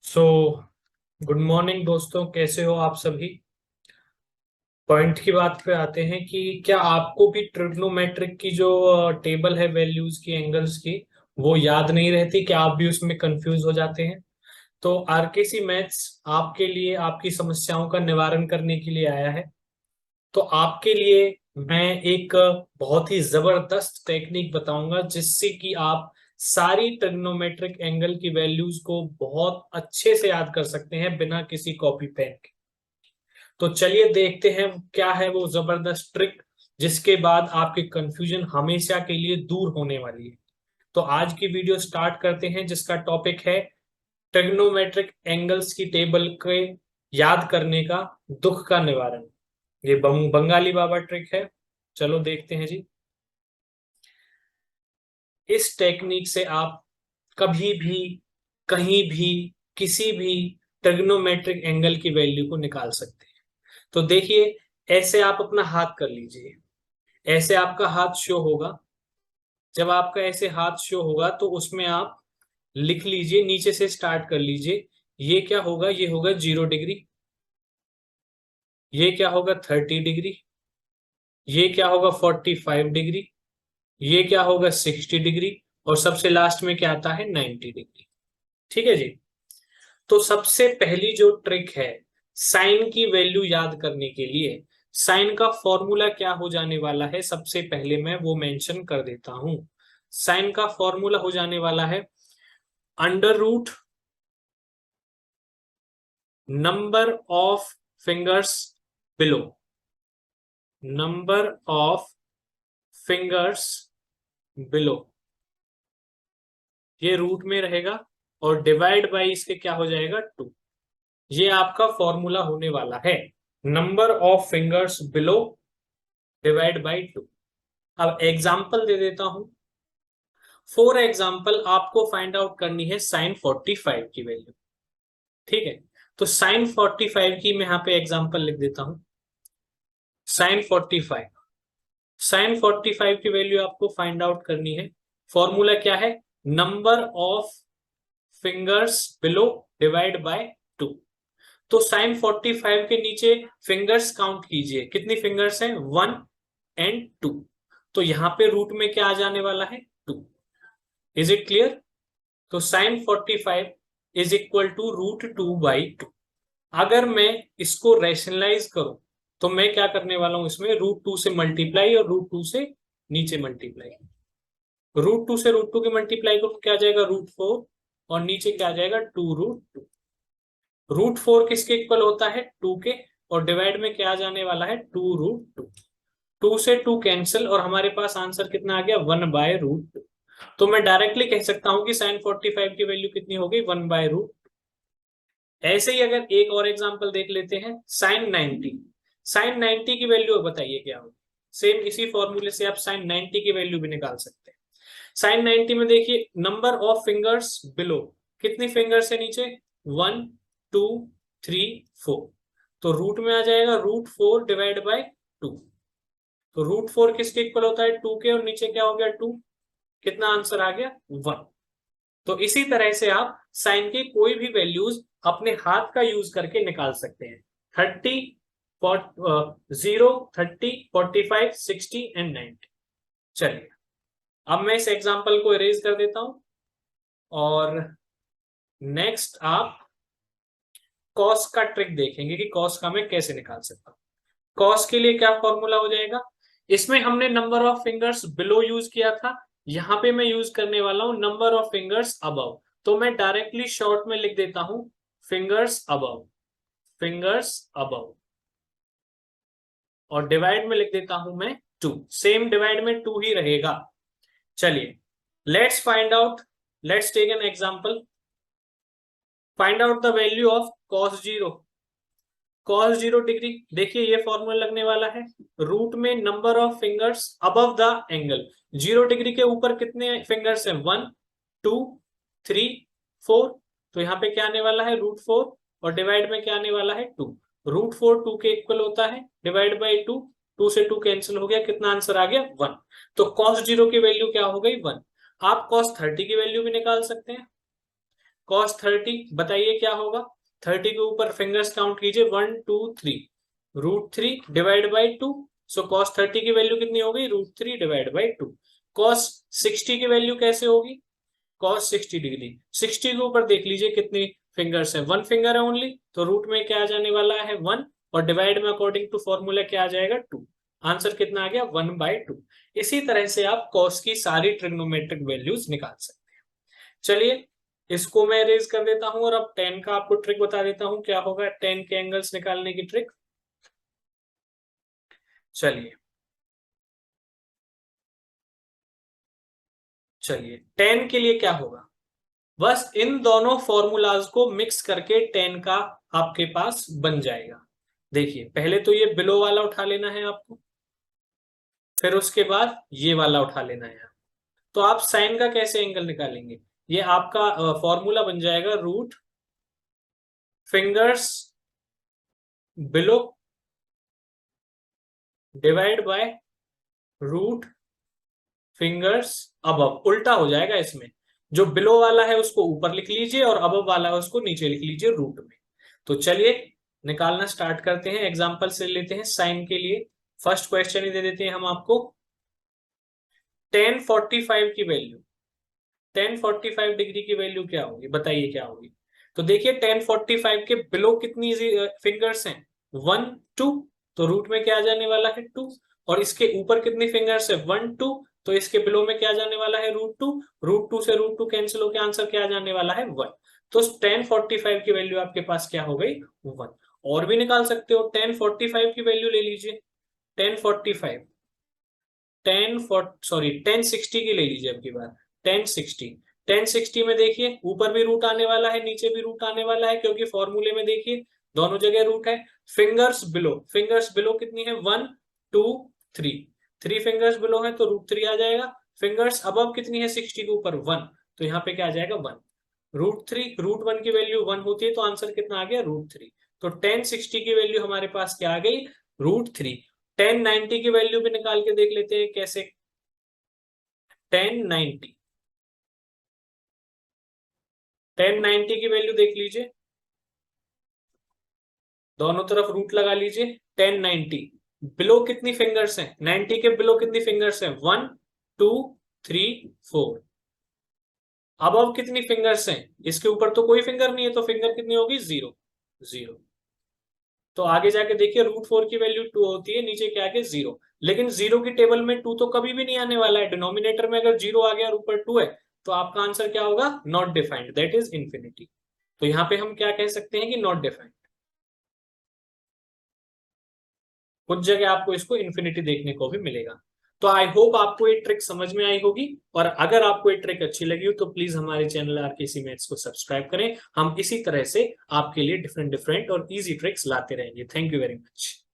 So good morning दोस्तों, कैसे हो आप सभी। पॉइंट की बात पे आते हैं कि क्या आपको भी ट्रिग्नोमेट्रिक की जो टेबल है वैल्यूज की, एंगल्स की, वो याद नहीं रहती? क्या आप भी उसमें कंफ्यूज हो जाते हैं? तो आरकेसी मैथ्स आपके लिए, आपकी समस्याओं का निवारण करने के लिए आया है। तो आपके लिए मैं एक बहुत ही जबरदस्त टेक्निक बताऊंगा जिससे कि आप सारी ट्रिग्नोमेट्रिक एंगल की वैल्यूज को बहुत अच्छे से याद कर सकते हैं बिना किसी कॉपी पेन के। तो चलिए देखते हैं क्या है वो जबरदस्त ट्रिक जिसके बाद आपके कंफ्यूजन हमेशा के लिए दूर होने वाली है। तो आज की वीडियो स्टार्ट करते हैं जिसका टॉपिक है ट्रिग्नोमेट्रिक एंगल्स की टेबल के याद करने का दुख का निवारण। ये बंगाली बाबा ट्रिक है। चलो देखते हैं जी। इस टेक्निक से आप कभी भी, कहीं भी, किसी भी ट्रिग्नोमेट्रिक एंगल की वैल्यू को निकाल सकते हैं। तो देखिए, ऐसे आप अपना हाथ कर लीजिए। ऐसे आपका हाथ शो होगा। जब आपका ऐसे हाथ शो होगा तो उसमें आप लिख लीजिए, नीचे से स्टार्ट कर लीजिए। ये क्या होगा? ये होगा 0 डिग्री। ये क्या होगा? 30 डिग्री। ये क्या होगा? 45 डिग्री। ये क्या होगा? 60 डिग्री। और सबसे लास्ट में क्या आता है? 90 डिग्री। ठीक है जी। तो सबसे पहली जो ट्रिक है साइन की वैल्यू याद करने के लिए, साइन का फॉर्मूला क्या हो जाने वाला है, सबसे पहले मैं वो मेंशन कर देता हूं। साइन का फॉर्मूला हो जाने वाला है under root number of fingers below. Number of fingers below, ये रूट में रहेगा और डिवाइड बाई इसके क्या हो जाएगा? 2। ये आपका फॉर्मूला होने वाला है, number of fingers below divide by 2। अब एग्जाम्पल दे देता हूं। फॉर एग्जाम्पल आपको फाइंड आउट करनी है साइन 45 की वैल्यू। ठीक है, तो साइन 45 की मैं यहां पे एग्जाम्पल लिख देता हूं। साइन 45, साइन 45 की वैल्यू आपको फाइंड आउट करनी है। फॉर्मूला क्या है? Number of fingers below divide bye 2। तो साइन 45 के नीचे फिंगर्स काउंट कीजिए, कितनी फिंगर्स हैं? 1 एंड 2। तो यहां पे रूट में क्या आ जाने वाला है? 2। Is it clear? तो साइन 45 इज इक्वल टू √2/2। अगर मैं इसको रैशनलाइज करूं तो मैं क्या करने वाला हूं, इसमें √2 से मल्टीप्लाई और √2 से नीचे मल्टीप्लाई। √2 से √2 की मल्टीप्लाई को क्या आ जाएगा? √4। और नीचे क्या आ जाएगा? 2√2। √4 किसके इक्वल होता है? 2 के। और डिवाइड में क्या आ जाने वाला है? 2√2। 2 से 2 कैंसिल और हमारे पास आंसर कितना आ गया? 1/√2। तो मैं डायरेक्टली कह सकता हूं कि साइन 45 की वैल्यू कितनी हो गई? 1/√। ऐसे ही अगर एक और एग्जांपल देख लेते हैं, साइन 90। साइन 90 की वैल्यू बताइए क्या होगी? सेम इसी फॉर्मूले से आप साइन 90 की वैल्यू भी निकाल सकते हैं। साइन 90 में देखिए, नंबर ऑफ फिंगर्स बिलो, कितनी फिंगर्स है नीचे? 1 2 3 4। तो रूट में आ जाएगा √4 डिवाइड बाय 2। तो √4 किसके इक्वल होता है? 2 के। और नीचे क्या हो गया? 2। कितना आंसर आ गया? 1। तो इसी तरह से आप साइन की कोई भी वैल्यूज अपने हाथ का यूज करके निकाल सकते हैं। 30, 0, 30, 45, 60 एंड 90। चलिए, अब मैं इस एग्जांपल को इरेज कर देता हूं और नेक्स्ट आप कॉस का ट्रिक देखेंगे कि कॉस का मैं कैसे निकाल सकता हूं। कॉस के लिए क्या फॉर्मूला हो जाएगा? इसमें हमने number of fingers below use किया था, यहां पे मैं यूज करने वाला हूं नंबर ऑफ फिंगर्स अबव। तो मैं डायरेक्टली शॉर्ट में लिख देता हूं फिंगर्स अबव। Fingers above. और डिवाइड में लिख देता हूं मैं 2। सेम डिवाइड में 2 ही रहेगा। चलिए, let's find out, let's take an example. Find out the value of cos 0। cos 0 degree, देखिए ये फॉर्मूला लगने वाला है रूट में number of fingers above the angle. 0 degree के ऊपर कितने फिंगर्स हैं? 1 2 3 4। तो यहाँ पे क्या आने वाला है? √4। और डिवाइड में क्या आने वाला है? 2। √4 2 के इक्वल होता है, डिवाइड बाई 2। 2 से 2 कैंसिल हो गया, कितना आंसर आ गया? 1। तो cos 0 की वैल्यू क्या हो गई? 1। आप cos 30 की वैल्यू भी निकाल सकते हैं। cos 30, बताइए क्या होगा। 30 के ऊपर फिंगर्स काउंट कीजिए, 1 2 3, √3 डिवाइड बाई 2। सो cos 30 की वैल्यू कितनी हो गई, √3 डिवाइड बाई 2। cos 60 की वैल्यू कैसे होगी, cos 60 डिग्री, 60 के ऊपर देख लीजिए कितनी फिंगर्स है, 1 फिंगर है ओनली, तो रूट में क्या आ जाने वाला है 1, और डिवाइड में अकॉर्डिंग टू फॉर्मूला क्या आ जाएगा 2। आंसर कितना आ गया 1/2। इसी तरह से आप cos की सारी ट्रिग्नोमेट्रिक वैल्यूज निकाल सकते हैं। चलिए इसको मैं इरेज कर देता हूं और अब tan का आपको ट्रिक बता देता हूं, क्या होगा tan के एंगल्स निकालने की ट्रिक। चलिए चलिए tan के लिए क्या होगा, बस इन दोनों फॉर्मूलाज को मिक्स करके tan का आपके पास बन जाएगा। देखिए पहले तो ये बिलो वाला उठा लेना है आपको, फिर उसके बाद ये वाला उठा लेना है। तो आप साइन का कैसे एंगल निकालेंगे, ये आपका फॉर्मूला बन जाएगा root fingers below divide by root fingers above. उल्टा हो जाएगा इसमें, जो बिलो वाला है उसको ऊपर लिख लीजिए और अबव वाला है उसको नीचे लिख लीजिए रूट में। तो चलिए निकालना स्टार्ट करते हैं। एग्जांपल से लेते हैं साइन के लिए, फर्स्ट क्वेश्चन ही दे देते हैं हम आपको। tan 45 की वैल्यू, tan 45 डिग्री की वैल्यू क्या होगी, बताइए क्या होगी। तो देखिए tan 45 के बिलो कितनी फिंगर्स हैं, 1 2, तो रूट में क्या आ जाने वाला है 2, और इसके ऊपर कितनी फिंगर्स है 1 2, तो इसके बिलो में क्या जाने वाला है √2, √2 से √2 कैंसिल होकर आंसर क्या जाने वाला है 1। तो tan 45 की वैल्यू आपके पास क्या हो गई 1। और भी निकाल सकते हो, tan 45 की वैल्यू ले लीजिए, tan 45 tan 60 की ले लीजिए अब की बार, tan 60 में देखिए ऊपर भी रूट आने वाला है नीचे भी रूट आने वाला है, क्योंकि फॉर्मूले में देखिए दोनों जगह रूट है। फिंगर्स बिलो कितनी है 1 2 3, 3 फिंगर्स बिलो है तो √3 आ जाएगा। फिंगर्स अबव कितनी है 60 के ऊपर 1, तो यहाँ पे क्या आ जाएगा 1। √3 √1 की वैल्यू 1 होती है तो आंसर कितना आ गया √3। तो tan 60 की वैल्यू हमारे पास क्या आ गई √3। tan 90 की वैल्यू भी निकाल के देख लेते हैं कैसे। tan 90 की वैल्यू देख लीजिए, दोनों तरफ रूट लगा लीजिए। tan 90 बिलो कितनी फिंगर्स हैं, 90 के बिलो कितनी फिंगर्स हैं 1 2 3 4। अबव कितनी फिंगर्स हैं, इसके ऊपर तो कोई फिंगर नहीं है तो फिंगर कितनी होगी 0 0। तो आगे जाके देखिए √4 की वैल्यू 2 होती है, नीचे क्या आगे 0। लेकिन 0 की टेबल में 2 तो कभी भी नहीं आने वाला है, डिनोमिनेटर में अगर 0 आ गया और ऊपर 2 है तो आपका आंसर क्या होगा not defined, that is infinity. तो यहाँ पे हम क्या कह सकते हैं कि नॉट डिफाइंड। कुछ जगह आपको इसको इंफिनिटी देखने को भी मिलेगा। तो आई होप आपको ये ट्रिक समझ में आई होगी, और अगर आपको ये ट्रिक अच्छी लगी हो तो प्लीज हमारे चैनल आरकेसी मैथ्स को सब्सक्राइब करें। हम इसी तरह से आपके लिए डिफरेंट डिफरेंट और इजी ट्रिक्स लाते रहेंगे। Thank you very much.